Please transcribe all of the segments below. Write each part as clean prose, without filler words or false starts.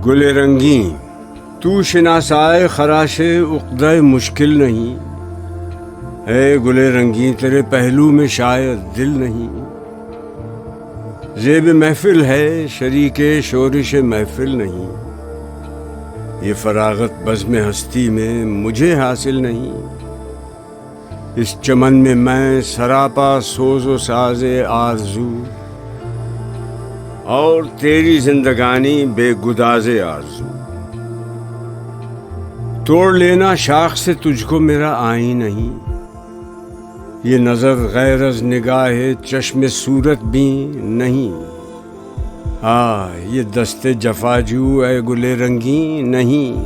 گل رنگیں تو شناسائے خراش عقدہ مشکل نہیں، اے گل رنگیں تیرے پہلو میں شاید دل نہیں، زیب محفل ہے شریک شورش محفل نہیں، یہ فراغت بزم ہستی میں مجھے حاصل نہیں، اس چمن میں میں سراپا سوز و ساز آرزو، اور تیری زندگانی بے گداز آرزو، توڑ لینا شاخ سے تجھ کو میرا آئین نہیں، یہ نظر غیر از نگاہ چشم صورت بھی نہیں، یہ دست جفاجو اے گل رنگیں نہیں،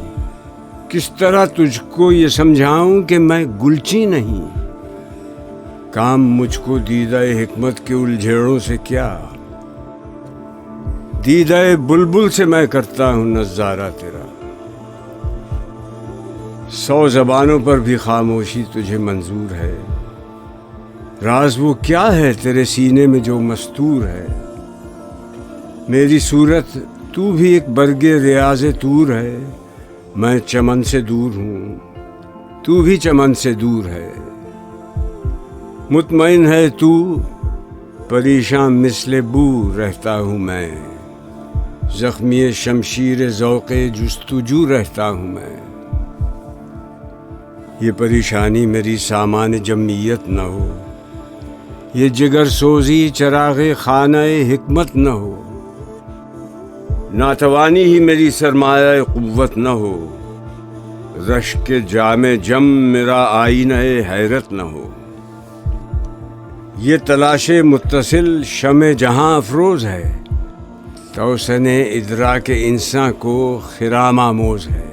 کس طرح تجھ کو یہ سمجھاؤں کہ میں گلچی نہیں، کام مجھ کو دیدہ حکمت کے الجھیڑوں سے کیا، دیدہ بلبل سے میں کرتا ہوں نظارہ تیرا، 100 زبانوں پر بھی خاموشی تجھے منظور ہے، راز وہ کیا ہے تیرے سینے میں جو مستور ہے، میری صورت تو بھی ایک برگ ریاض طور ہے، میں چمن سے دور ہوں تو بھی چمن سے دور ہے، مطمئن ہے تو پریشان مثل بو رہتا ہوں میں، زخمی شمشیر ذوق جستجو رہتا ہوں میں، یہ پریشانی میری سامان جمعیت نہ ہو، یہ جگر سوزی چراغ خانہ حکمت نہ ہو، ناتوانی ہی میری سرمایہ قوت نہ ہو، رشک کے جام جم میرا آئینہ حیرت نہ ہو، یہ تلاش متصل شمع جہاں افروز ہے، توسن ادراک انسان کو خرام آموز ہے،